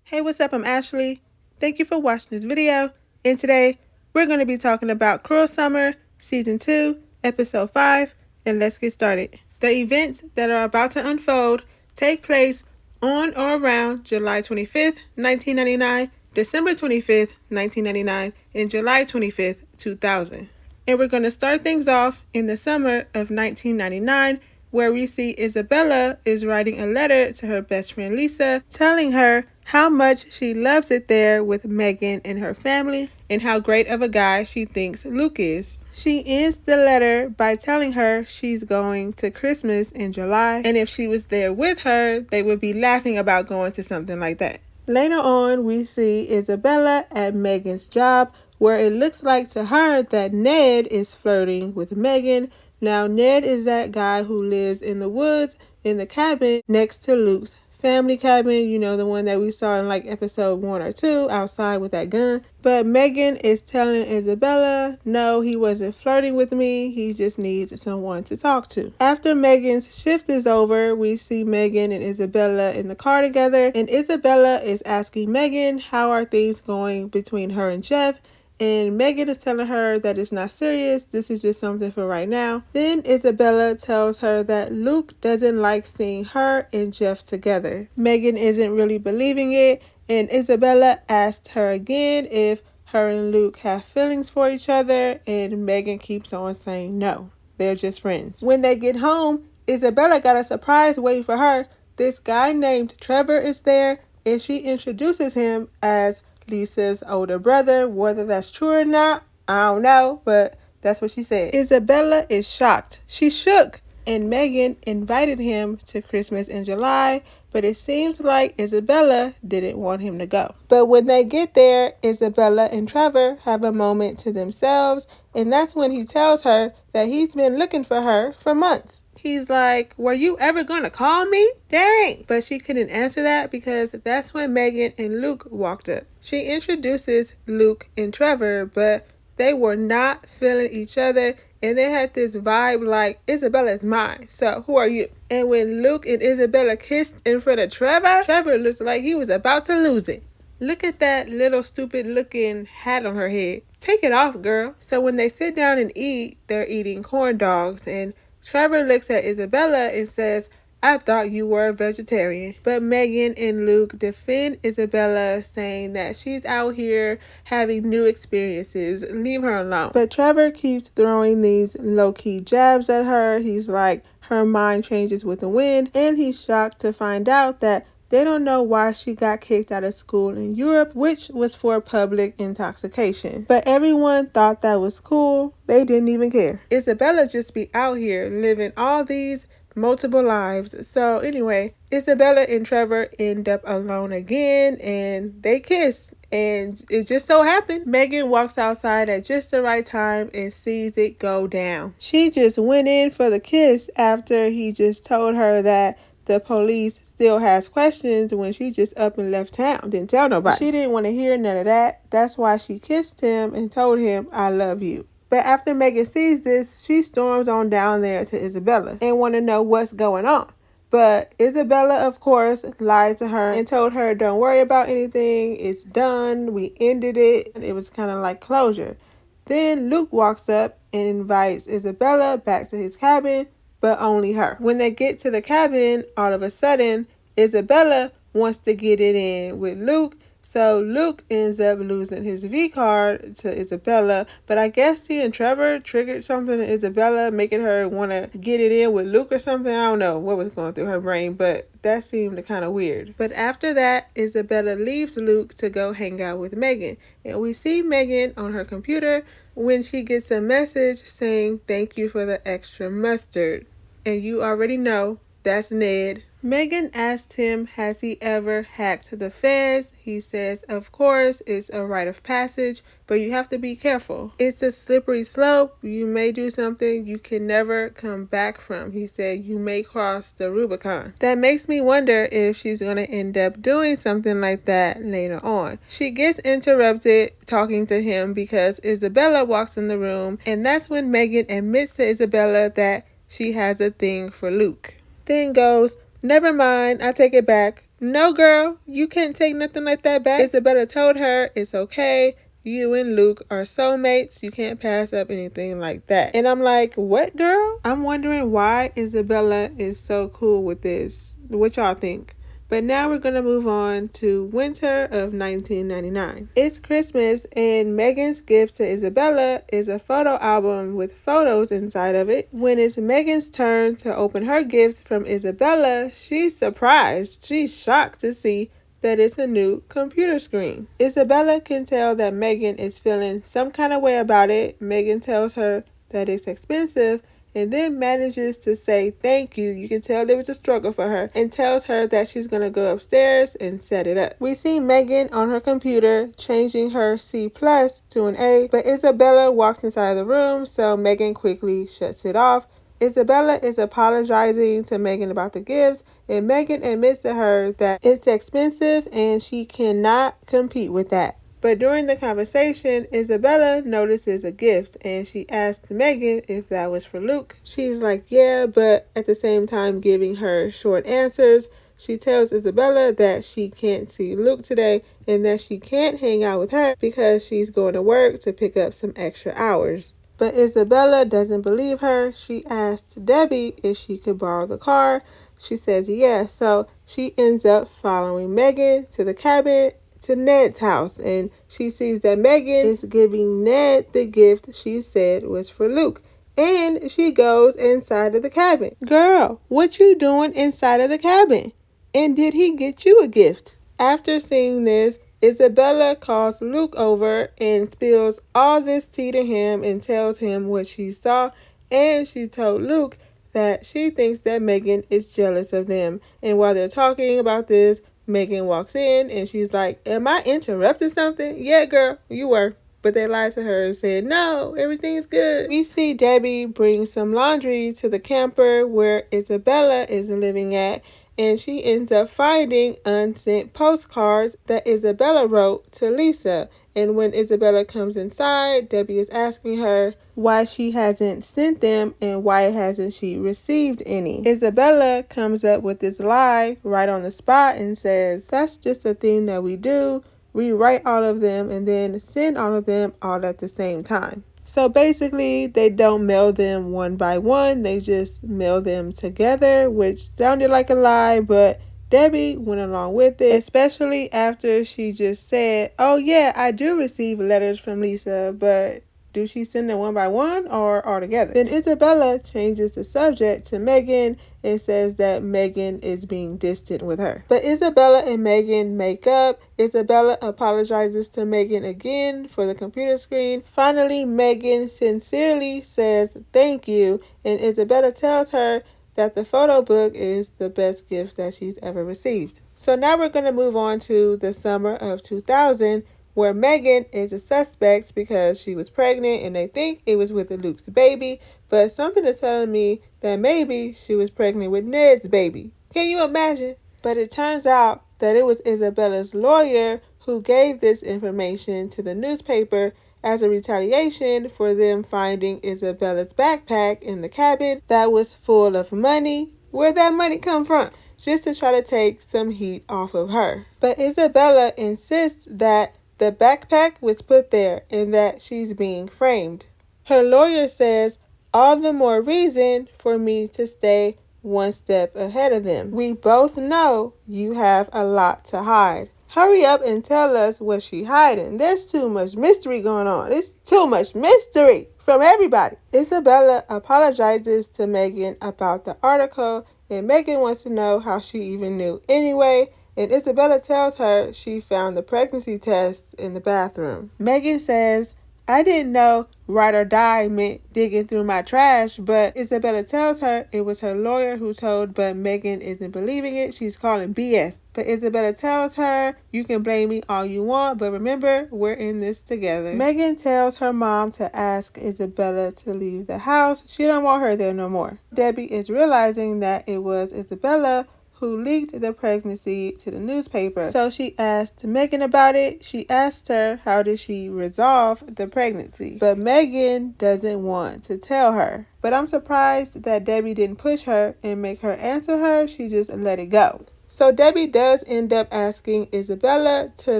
Hey, what's up? I'm Ashley. Thank you for watching this video. And today, we're going to be talking about Cruel Summer, Season 2, Episode 5, and let's get started. The events that are about to unfold take place on or around July 25th, 1999, December 25th, 1999, and July 25th, 2000. And we're going to start things off in the summer of 1999, where we see Isabella is writing a letter to her best friend Lisa, telling her how much she loves it there with Megan and her family, and how great of a guy she thinks Luke is. She ends the letter by telling her she's going to Christmas in July, and if she was there with her, they would be laughing about going to something like that. Later on, we see Isabella at Megan's job, where it looks like to her that Ned is flirting with Megan. Now, Ned is that guy who lives in the woods in the cabin next to Luke's family cabin, the one that we saw in like episode 1 or 2 outside with that gun. But Megan is telling Isabella, no, he wasn't flirting with me, he just needs someone to talk to. After Megan's shift is over, we see Megan and Isabella in the car together, and Isabella is asking Megan how are things going between her and Jeff. And Megan is telling her that it's not serious, this is just something for right now. Then Isabella tells her that Luke doesn't like seeing her and Jeff together. Megan isn't really believing it, and Isabella asks her again if her and Luke have feelings for each other, and Megan keeps on saying no, they're just friends. When they get home, Isabella got a surprise waiting for her. This guy named Trevor is there, and she introduces him as Lisa's older brother. Whether that's true or not, I don't know, but that's what she said. Isabella is shocked. She's shook. And Megan invited him to Christmas in July, but it seems like Isabella didn't want him to go. But when they get there, Isabella and Trevor have a moment to themselves, and that's when he tells her that he's been looking for her for months. He's like, were you ever gonna call me? Dang! But she couldn't answer that because that's when Megan and Luke walked up. She introduces Luke and Trevor, but they were not feeling each other, and they had this vibe like, Isabella's mine, so who are you? And when Luke and Isabella kissed in front of Trevor, Trevor looked like he was about to lose it. Look at that little stupid looking hat on her head. Take it off, girl. So when they sit down and eat, they're eating corn dogs, and Trevor looks at Isabella and says, I thought you were a vegetarian. But Megan and Luke defend Isabella, saying that she's out here having new experiences. Leave her alone. But Trevor keeps throwing these low-key jabs at her. He's like, her mind changes with the wind. And he's shocked to find out that they don't know why she got kicked out of school in Europe, which was for public intoxication. But everyone thought that was cool. They didn't even care. Isabella just be out here living all these multiple lives. So anyway, Isabella and Trevor end up alone again, and they kiss. And it just so happened, Megan walks outside at just the right time and sees it go down. She just went in for the kiss after he just told her that the police still has questions when she just up and left town. Didn't tell nobody. She didn't want to hear none of that. That's why she kissed him and told him, I love you. But after Megan sees this, she storms on down there to Isabella and want to know what's going on. But Isabella, of course, lied to her and told her, don't worry about anything. It's done. We ended it. It was kind of like closure. Then Luke walks up and invites Isabella back to his cabin, but only her. When they get to the cabin, all of a sudden, Isabella wants to get it in with Luke. So Luke ends up losing his V card to Isabella. But I guess he and Trevor triggered something in Isabella, making her want to get it in with Luke or something. I don't know what was going through her brain, but that seemed kind of weird. But after that, Isabella leaves Luke to go hang out with Megan. And we see Megan on her computer when she gets a message saying, thank you for the extra mustard. And you already know, that's Ned. Megan asked him, has he ever hacked the feds? He says, of course, it's a rite of passage, but you have to be careful. It's a slippery slope. You may do something you can never come back from. He said, you may cross the Rubicon. That makes me wonder if she's going to end up doing something like that later on. She gets interrupted talking to him because Isabella walks in the room, and that's when Megan admits to Isabella that she has a thing for Luke. Then goes, never mind, I take it back. No, girl, you can't take nothing like that back. Isabella told her it's okay. You and Luke are soulmates. You can't pass up anything like that. And I'm like, what, girl? I'm wondering why Isabella is so cool with this. What y'all think? But now we're going to move on to winter of 1999. It's Christmas, and Megan's gift to Isabella is a photo album with photos inside of it. When it's Megan's turn to open her gift from Isabella, she's surprised. She's shocked to see that it's a new computer screen. Isabella can tell that Megan is feeling some kind of way about it. Megan tells her that it's expensive, and then manages to say thank you. You can tell it was a struggle for her, and tells her that she's going to go upstairs and set it up. We see Megan on her computer changing her C+ to an A, but Isabella walks inside the room, so Megan quickly shuts it off. Isabella is apologizing to Megan about the gifts, and Megan admits to her that it's expensive and she cannot compete with that. But during the conversation, Isabella notices a gift, and she asks Megan if that was for Luke. She's like, yeah, but at the same time giving her short answers. She tells Isabella that she can't see Luke today and that she can't hang out with her because she's going to work to pick up some extra hours. But Isabella doesn't believe her. She asks Debbie if she could borrow the car. She says yes, so she ends up following Megan to the cabin to Ned's house, and she sees that Megan is giving Ned the gift she said was for Luke, and she goes inside of the cabin. Girl, what you doing inside of the cabin? And did he get you a gift? After seeing this, Isabella calls Luke over and spills all this tea to him and tells him what she saw, and she told Luke that she thinks that Megan is jealous of them. And while they're talking about this, Megan walks in and she's like, am I interrupting something? Yeah, girl, you were. But they lied to her and said, no, everything's good. We see Debbie bring some laundry to the camper where Isabella is living at, and she ends up finding unsent postcards that Isabella wrote to Lisa. And when Isabella comes inside, Debbie is asking her why she hasn't sent them and why hasn't she received any. Isabella comes up with this lie right on the spot and says, that's just a thing that we do. We write all of them and then send all of them all at the same time. So basically, they don't mail them one by one. They just mail them together, which sounded like a lie, but Debbie went along with it, especially after she just said, oh yeah, I do receive letters from Lisa, but do she send them one by one or all together? Then Isabella changes the subject to Megan and says that Megan is being distant with her. But Isabella and Megan make up. Isabella apologizes to Megan again for the computer screen. Finally, Megan sincerely says thank you, and Isabella tells her that the photo book is the best gift that she's ever received. So now we're going to move on to the summer of 2000, where Megan is a suspect because she was pregnant and they think it was with Luke's baby, but something is telling me that maybe she was pregnant with Ned's baby. Can you imagine? But it turns out that it was Isabella's lawyer who gave this information to the newspaper as a retaliation for them finding Isabella's backpack in the cabin that was full of money. Where'd that money come from? Just to try to take some heat off of her. But Isabella insists that the backpack was put there and that she's being framed. Her lawyer says, all the more reason for me to stay one step ahead of them. We both know you have a lot to hide. Hurry up and tell us what she's hiding. There's too much mystery going on. It's too much mystery from everybody. Isabella apologizes to Megan about the article, and Megan wants to know how she even knew anyway. And Isabella tells her she found the pregnancy test in the bathroom. Megan says, I didn't know ride or die meant digging through my trash, but Isabella tells her it was her lawyer who told, but Megan isn't believing it. She's calling BS. But Isabella tells her, you can blame me all you want, but remember, we're in this together. Megan tells her mom to ask Isabella to leave the house. She don't want her there no more. Debbie is realizing that it was Isabella who leaked the pregnancy to the newspaper. So she asked Megan about it. She asked her how did she resolve the pregnancy. But Megan doesn't want to tell her. But I'm surprised that Debbie didn't push her and make her answer her. She just let it go. So Debbie does end up asking Isabella to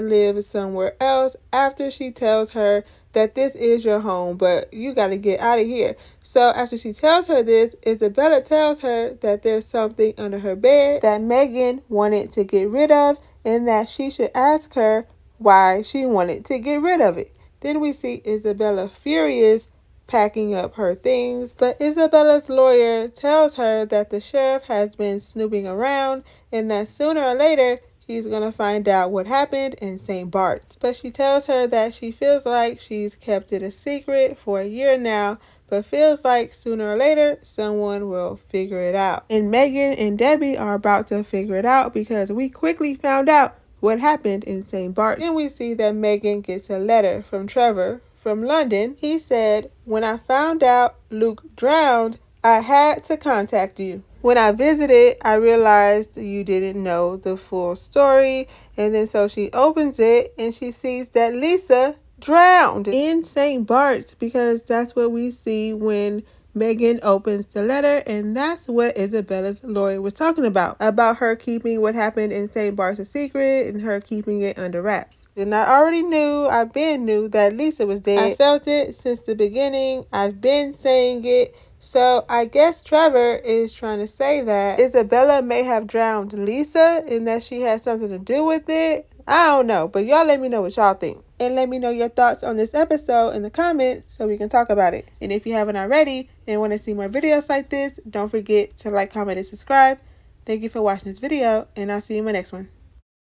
live somewhere else after she tells her that this is your home, but you got to get out of here. So after she tells her this, Isabella tells her that there's something under her bed that Megan wanted to get rid of and that she should ask her why she wanted to get rid of it. Then we see Isabella furious, packing up her things, but Isabella's lawyer tells her that the sheriff has been snooping around and that sooner or later he's going to find out what happened in St. Bart's. But she tells her that she feels like she's kept it a secret for a year now, but feels like sooner or later someone will figure it out. And Megan and Debbie are about to figure it out because we quickly found out what happened in St. Bart's. Then we see that Megan gets a letter from Trevor from London. He said, "When I found out Luke drowned, I had to contact you. When I visited, I realized you didn't know the full story." And then so she opens it and she sees that Lisa drowned in St. Bart's, because that's what we see when Megan opens the letter, and that's what Isabella's lawyer was talking about her keeping what happened in St. Bart's a secret and her keeping it under wraps. And I already knew, that Lisa was dead. I felt it since the beginning. I've been saying it. So I guess Trevor is trying to say that Isabella may have drowned Lisa and that she had something to do with it. I don't know, but y'all let me know what y'all think. And let me know your thoughts on this episode in the comments so we can talk about it. And if you haven't already and want to see more videos like this, don't forget to like, comment, and subscribe. Thank you for watching this video, and I'll see you in my next one.